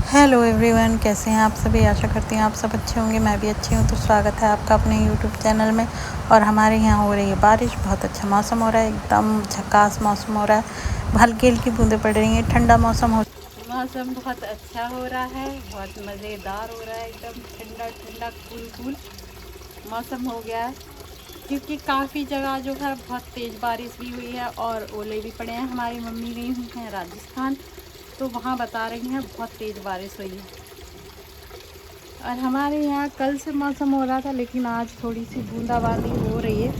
Hello everyone, कैसे हैं आप सभी। आशा करती हूँ आप सब अच्छे होंगे। मैं भी अच्छी हूँ। तो स्वागत है आपका अपने यूट्यूब चैनल में। और हमारे यहाँ हो रही है बारिश। बहुत अच्छा मौसम हो रहा है, एकदम झकास मौसम हो रहा है। हल्की हल्की बूंदें पड़ रही हैं, ठंडा मौसम बहुत अच्छा हो रहा है, बहुत मज़ेदार हो रहा है, एकदम ठंडा ठंडा कूल कूल मौसम हो गया है। क्योंकि काफ़ी जगह जो है बहुत तेज़ बारिश भी हुई है और ओले भी पड़े हैं। हमारी मम्मी गई हुई हैं राजस्थान, तो वहाँ बता रही हैं बहुत तेज़ बारिश हुई है। और हमारे यहाँ कल से मौसम हो रहा था, लेकिन आज थोड़ी सी बूंदाबांदी हो रही है,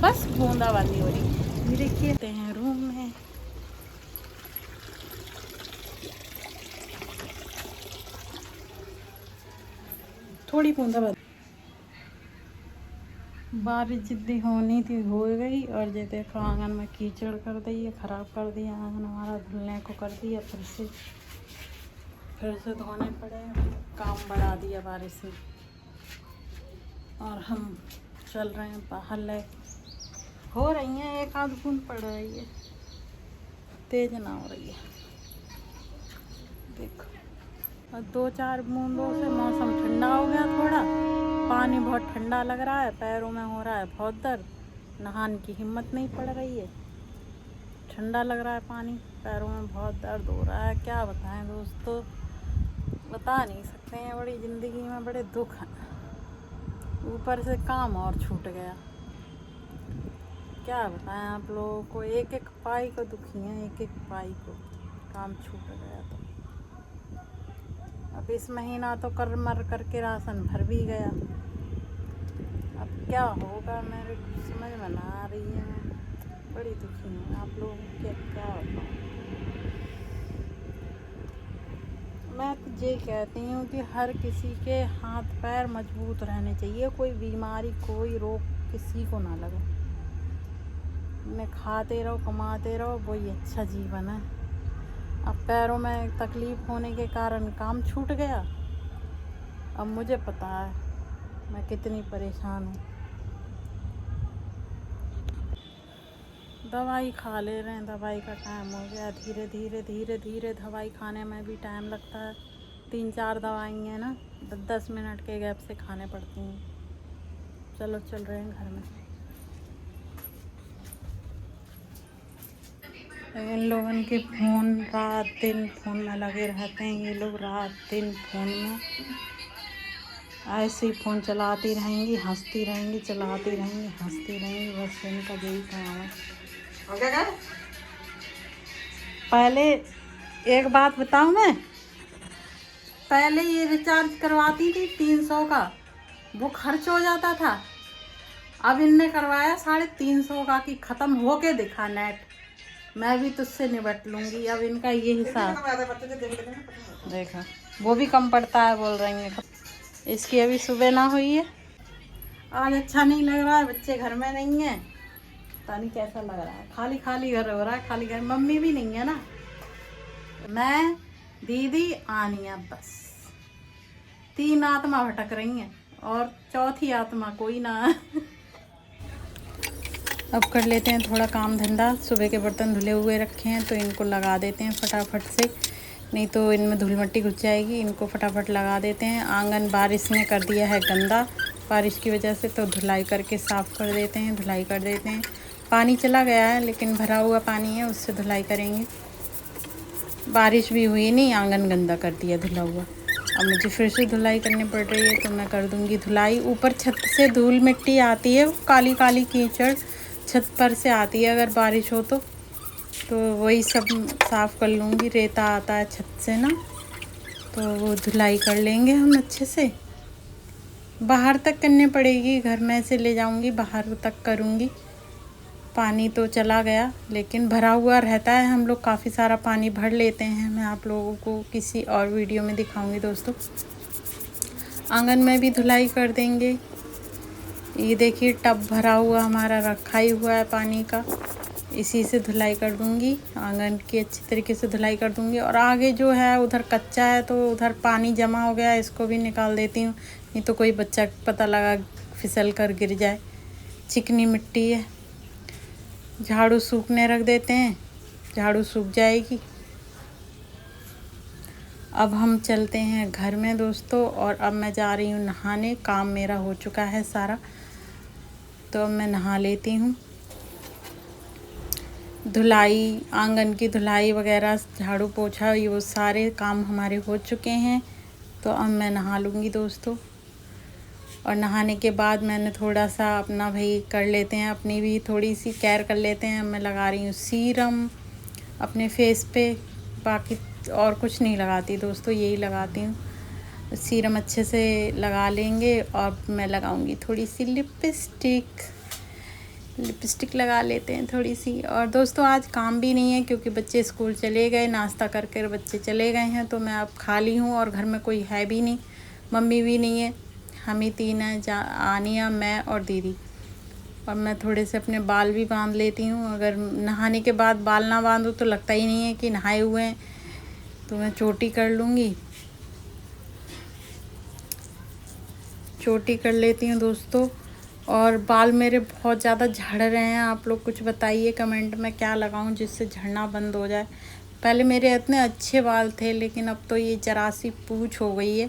बस बूंदाबांदी हो रही है। ये देखिए हैं रूम में थोड़ी बूंदाबांदी। बारिश जितनी होनी थी हो गई। और ये देखो आंगन में कीचड़ कर दी है, ख़राब कर दिया आंगन हमारा, धुलने को कर दिया, फिर से धोने पड़े। काम बढ़ा दिया बारिश ने। और हम चल रहे हैं बाहर। ले हो रही हैं, एक आध बूंद पड़ रही है, तेज ना हो रही है। देखो, और 2-4 बूंदों से मौसम ठंडा हो गया थोड़ा। पानी बहुत ठंडा लग रहा है, पैरों में हो रहा है बहुत दर्द, नहाने की हिम्मत नहीं पड़ रही है। ठंडा लग रहा है पानी, पैरों में बहुत दर्द हो रहा है। क्या बताएं दोस्तों, बता नहीं सकते हैं। बड़ी ज़िंदगी में बड़े दुख हैं, ऊपर से काम और छूट गया। क्या बताएं आप लोगों को, एक एक पाई को दुखी हैं, एक एक पाई को काम छूट गया। तो अब इस महीना तो कर मर करके राशन भर भी गया। अब क्या होगा मेरे कुछ समझ में ना आ रही है। मैं बड़ी दुखी हूँ, आप लोगों को क्या बताऊँ। मैं तो ये कहती हूँ कि हर किसी के हाथ पैर मजबूत रहने चाहिए। कोई बीमारी, कोई रोग किसी को ना लगे। मैं खाते रहो, कमाते रहो, वही अच्छा जीवन है। अब पैरों में तकलीफ़ होने के कारण काम छूट गया। अब मुझे पता है मैं कितनी परेशान हूँ। दवाई खा ले रहे हैं, दवाई का टाइम हो गया। धीरे धीरे धीरे धीरे दवाई खाने में भी टाइम लगता है। 3-4 दवाई हैं ना, 10-10 मिनट के गैप से खाने पड़ती हैं। चलो चल रहे हैं घर में। इन लोगों के फ़ोन रात दिन फ़ोन में लगे रहते हैं। ये लोग रात दिन फ़ोन में ऐसे ही फ़ोन चलाती रहेंगी, हंसती रहेंगी, चलाती रहेंगी, हंसती रहेंगी। बस इनका यही काम है। पहले एक बात बताऊं मैं, पहले ये रिचार्ज करवाती थी 300 का, वो खर्च हो जाता था। अब इनने करवाया 350 का कि ख़त्म होके दिखा नेट, मैं भी तुझसे निपट लूँगी। अब इनका ये हिसाब देखा, वो भी कम पड़ता है बोल रही हैं। इसकी अभी सुबह ना हुई है। आज अच्छा नहीं लग रहा है, बच्चे घर में नहीं है, पता नहीं कैसा लग रहा है। खाली खाली घर हो रहा है, खाली घर। मम्मी भी नहीं है ना, मैं, दीदी, आनिया, बस 3 आत्मा भटक रही हैं और चौथी आत्मा कोई ना है। अब कर लेते हैं थोड़ा काम धंधा। सुबह के बर्तन धुले हुए रखे हैं तो इनको लगा देते हैं फटाफट से, नहीं तो इनमें धूल मिट्टी घुस जाएगी। इनको फटाफट लगा देते हैं। आंगन बारिश ने कर दिया है गंदा, बारिश की वजह से, तो धुलाई करके साफ़ कर देते हैं, धुलाई कर देते हैं। पानी चला गया है लेकिन भरा हुआ पानी है, उससे धुलाई करेंगे। बारिश भी हुई नहीं, आंगन गंदा कर दिया धुला हुआ। अब मुझे फिर से धुलाई करनी पड़ रही है, तो मैं कर दूँगी धुलाई। ऊपर छत से धूल मिट्टी आती है, काली काली कीचड़ छत पर से आती है अगर बारिश हो तो वही सब साफ़ कर लूँगी। रेता आता है छत से ना, तो वो धुलाई कर लेंगे हम अच्छे से। बाहर तक करनी पड़ेगी, घर में से ले जाऊँगी, बाहर तक करूँगी। पानी तो चला गया लेकिन भरा हुआ रहता है। हम लोग काफ़ी सारा पानी भर लेते हैं। मैं आप लोगों को किसी और वीडियो में दिखाऊंगी दोस्तों। आंगन में भी धुलाई कर देंगे। ये देखिए टब भरा हुआ हमारा रखा ही हुआ है पानी का, इसी से धुलाई कर दूंगी। आंगन की अच्छी तरीके से धुलाई कर दूंगी। और आगे जो है उधर कच्चा है, तो उधर पानी जमा हो गया है, इसको भी निकाल देती हूँ, नहीं तो कोई बच्चा पता लगा फिसल कर गिर जाए। चिकनी मिट्टी है। झाड़ू सूखने रख देते हैं, झाड़ू सूख जाएगी। अब हम चलते हैं घर में दोस्तों, और अब मैं जा रही हूँ नहाने। काम मेरा हो चुका है सारा, तो अब मैं नहा लेती हूँ। धुलाई, आंगन की धुलाई वगैरह, झाड़ू पोछा, ये वो सारे काम हमारे हो चुके हैं। तो अब मैं नहा लूँगी दोस्तों। और नहाने के बाद मैंने थोड़ा सा अपना भाई कर लेते हैं, अपनी भी थोड़ी सी केयर कर लेते हैं। मैं लगा रही हूँ सीरम अपने फेस पे, बाकी और कुछ नहीं लगाती दोस्तों, यही लगाती हूँ। सीरम अच्छे से लगा लेंगे, और मैं लगाऊंगी थोड़ी सी लिपस्टिक लगा लेते हैं थोड़ी सी। और दोस्तों आज काम भी नहीं है, क्योंकि बच्चे स्कूल चले गए, नाश्ता करके बच्चे चले गए हैं। तो मैं अब खाली हूँ, और घर में कोई है भी नहीं, मम्मी भी नहीं है, हम ही तीन हैं, आनिया, मैं और दीदी। और मैं थोड़े से अपने बाल भी बांध लेती हूँ। अगर नहाने के बाद बाल ना बांधूँ तो लगता ही नहीं है कि नहाए हुए हैं, तो मैं चोटी कर लूँगी, चोटी कर लेती हूँ दोस्तों। और बाल मेरे बहुत ज़्यादा झड़ रहे हैं, आप लोग कुछ बताइए कमेंट में क्या लगाऊं जिससे झड़ना बंद हो जाए। पहले मेरे इतने अच्छे बाल थे, लेकिन अब तो ये जरा सी पूंछ हो गई है,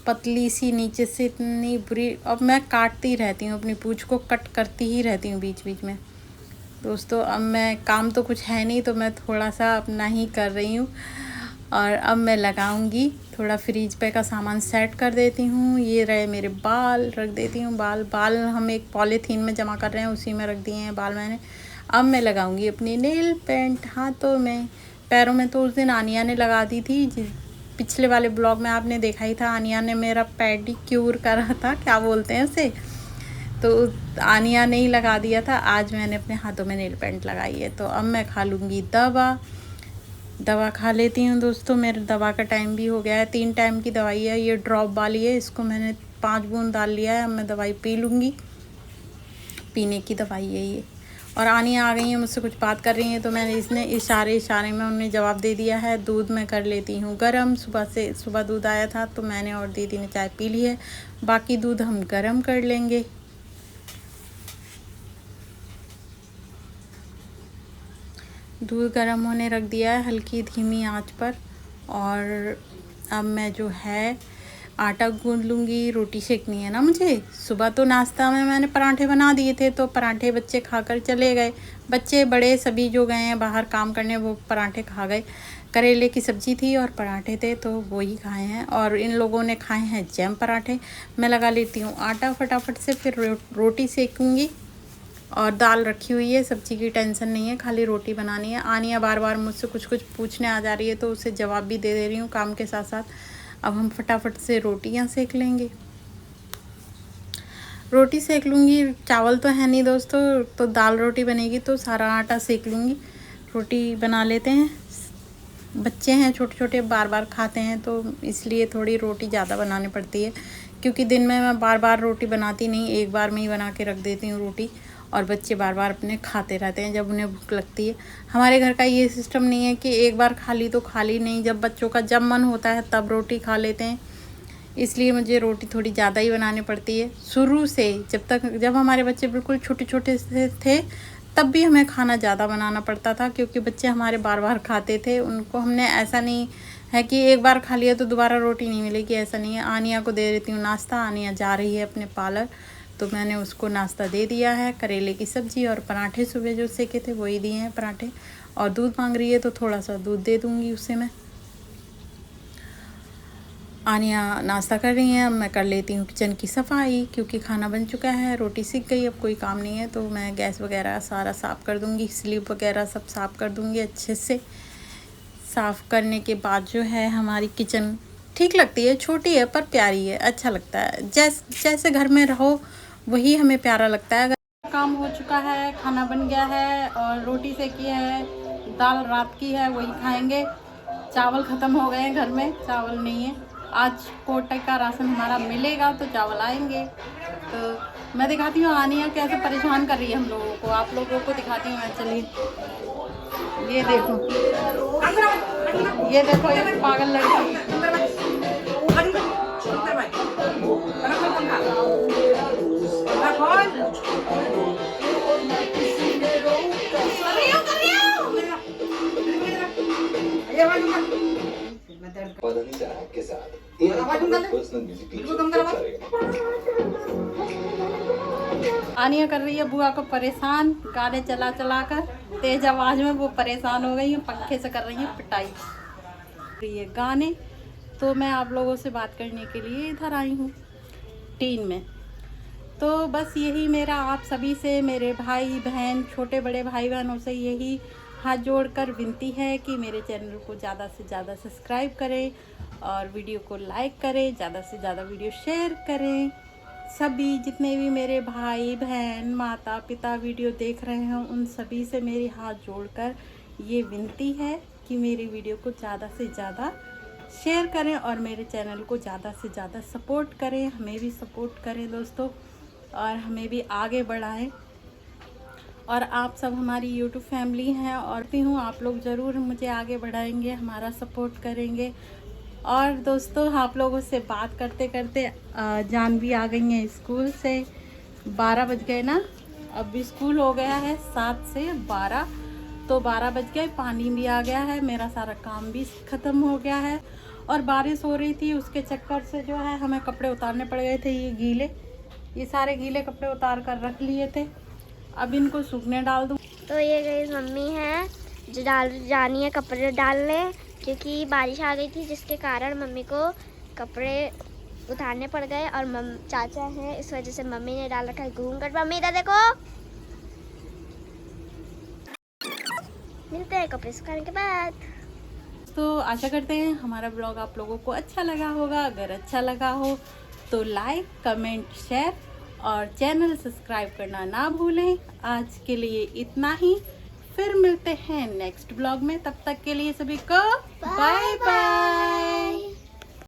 पतली सी, नीचे से इतनी बुरी। अब मैं काटती रहती हूँ, अपनी पूंछ को कट करती ही रहती हूँ बीच बीच में दोस्तों। अब मैं, काम तो कुछ है नहीं, तो मैं थोड़ा सा अपना ही कर रही हूँ। और अब मैं लगाऊंगी, थोड़ा फ्रीज पे का सामान सेट कर देती हूँ। ये रहे मेरे बाल, रख देती हूँ बाल हम एक पॉलीथीन में जमा कर रहे हैं, उसी में रख दिए हैं बाल मैंने। अब मैं लगाऊंगी अपनी नेल पेंट हाथों में, पैरों में तो उस दिन आनिया ने लगा दी थी। पिछले वाले ब्लॉग में आपने देखा ही था, आनिया ने मेरा पेडिक्योर करा था, क्या बोलते हैं उसे, तो आनिया ने ही लगा दिया था। आज मैंने अपने हाथों में नेल पेंट लगाई है। तो अब मैं खा लूँगी दवा खा लेती हूँ दोस्तों। मेरे दवा का टाइम भी हो गया है, 3 टाइम की दवाई है, ये ड्रॉप वाली है, इसको मैंने 5 बूंद डाल लिया है। अब मैं दवाई पी लूँगी, पीने की दवाई है ये। और आनिया आ गई हैं, मुझसे कुछ बात कर रही हैं, तो मैंने इसने इशारे में उन्हें जवाब दे दिया है। दूध मैं कर लेती हूँ गरम, सुबह दूध आया था, तो मैंने और दीदी ने चाय पी ली है, बाकी दूध हम गरम कर लेंगे। दूध गर्म होने रख दिया है हल्की धीमी आंच पर। और अब मैं जो है आटा गूंद लूँगी, रोटी सेकनी है ना मुझे। सुबह तो नाश्ता में मैंने पराठे बना दिए थे, तो पराठे बच्चे खाकर चले गए, बच्चे बड़े सभी जो गए हैं बाहर काम करने, वो पराठे खा गए। करेले की सब्ज़ी थी और पराठे थे, तो वही खाए हैं। और इन लोगों ने खाए हैं जैम पराठे। मैं लगा लेती हूँ आटा फटाफट से, फिर रोटी सेकूँगी। और दाल रखी हुई है, सब्ज़ी की टेंशन नहीं है, खाली रोटी बनानी है। आनिया बार बार मुझसे कुछ पूछने आ जा रही है, तो उसे जवाब भी दे रही हूँ काम के साथ साथ। अब हम फटाफट से रोटियाँ सेक लेंगे, रोटी सेक लूँगी। चावल तो है नहीं दोस्तों, तो दाल रोटी बनेगी, तो सारा आटा सेक लूँगी, रोटी बना लेते हैं। बच्चे हैं छोटे छोटे, बार बार खाते हैं, तो इसलिए थोड़ी रोटी ज़्यादा बनानी पड़ती है, क्योंकि दिन में मैं बार बार रोटी बनाती नहीं, एक बार में ही बना के रख देती हूँ रोटी। और बच्चे बार बार अपने खाते रहते हैं जब उन्हें भूख लगती है। हमारे घर का ये सिस्टम नहीं है कि एक बार खा ली तो खा ली, नहीं, जब बच्चों का जब मन होता है तब रोटी खा लेते हैं। इसलिए मुझे रोटी थोड़ी ज़्यादा ही बनानी पड़ती है शुरू से। जब हमारे बच्चे बिल्कुल छोटे छोटे से थे, तब भी हमें खाना ज़्यादा बनाना पड़ता था, क्योंकि बच्चे हमारे बार बार खाते थे। उनको हमने, ऐसा नहीं है कि एक बार खा लिया तो दोबारा रोटी नहीं मिलेगी, ऐसा नहीं है। आनिया को दे देती हूँ नाश्ता, आनिया जा रही है अपने पार्लर, तो मैंने उसको नाश्ता दे दिया है। करेले की सब्ज़ी और पराठे सुबह जो सेके थे वही दिए हैं पराठे। और दूध मांग रही है, तो थोड़ा सा दूध दे दूँगी उसे मैं। आनिया नाश्ता कर रही हैं, अब मैं कर लेती हूँ किचन की सफाई, क्योंकि खाना बन चुका है, रोटी सीख गई, अब कोई काम नहीं है। तो मैं गैस वगैरह सारा साफ़ कर दूँगी, स्लीव वगैरह सब साफ़ कर दूँगी अच्छे से। साफ़ करने के बाद जो है हमारी किचन ठीक लगती है, छोटी है पर प्यारी है, अच्छा लगता है। जैसे घर में रहो वही हमें प्यारा लगता है। काम हो चुका है, खाना बन गया है, और रोटी सेकी है, दाल रात की है वही खाएंगे। चावल ख़त्म हो गए हैं, घर में चावल नहीं है। आज कोटे का राशन हमारा मिलेगा तो चावल आएंगे। तो मैं दिखाती हूँ आनिया कैसे परेशान कर रही है हम लोगों को, आप लोगों को दिखाती हूँ मैं। चलिए, ये देखो ये पागल लड़की। के साथ पर्सनल म्यूजिक आनिया कर रही है बुआ को परेशान, गाने चला चला कर तेज आवाज में वो परेशान हो गई है, पंखे से कर रही है पिटाई ये गाने। तो मैं आप लोगों से बात करने के लिए इधर आई हूँ टीन में। तो बस यही मेरा आप सभी से, मेरे भाई बहन, छोटे बड़े भाई बहनों से यही हाथ जोड़कर विनती है कि मेरे चैनल को ज़्यादा से ज़्यादा सब्सक्राइब करें और वीडियो को लाइक करें, ज़्यादा से ज़्यादा वीडियो शेयर करें। सभी जितने भी मेरे भाई बहन माता पिता वीडियो देख रहे हैं उन सभी से मेरी हाथ जोड़कर ये विनती है कि मेरी वीडियो को ज़्यादा से ज़्यादा शेयर करें और मेरे चैनल को ज़्यादा से ज़्यादा सपोर्ट करें, हमें भी सपोर्ट करें दोस्तों, और हमें भी आगे बढ़ाएं। और आप सब हमारी यूट्यूब फैमिली हैं और भी हूँ, आप लोग ज़रूर मुझे आगे बढ़ाएंगे, हमारा सपोर्ट करेंगे। और दोस्तों आप लोगों से बात करते करते जान भी आ गई हैं स्कूल से। 12 बज गए ना, अब भी स्कूल हो गया है 7 से 12, तो 12 बज गए, पानी भी आ गया है, मेरा सारा काम भी ख़त्म हो गया है। और बारिश हो रही थी, उसके चक्कर से जो है हमें कपड़े उतारने पड़ गए थे, ये सारे गीले कपड़े उतार कर रख लिए थे, अब इनको सूखने डाल दूँ। तो ये गई मम्मी है जो जानी है कपड़े डालने, क्योंकि बारिश आ गई थी जिसके कारण मम्मी को कपड़े उतारने पड़ गए। और चाचा हैं, इस वजह से मम्मी ने डाल रखा है घूंघट। मम्मी इधर देखो, मिलते हैं कपड़े सुखाने के बाद। तो आशा करते हैं हमारा ब्लॉग आप लोगों को अच्छा लगा होगा। अगर अच्छा लगा हो तो लाइक, कमेंट, शेयर और चैनल सब्सक्राइब करना ना भूलें। आज के लिए इतना ही, फिर मिलते हैं नेक्स्ट ब्लॉग में। तब तक के लिए सभी को बाय बाय।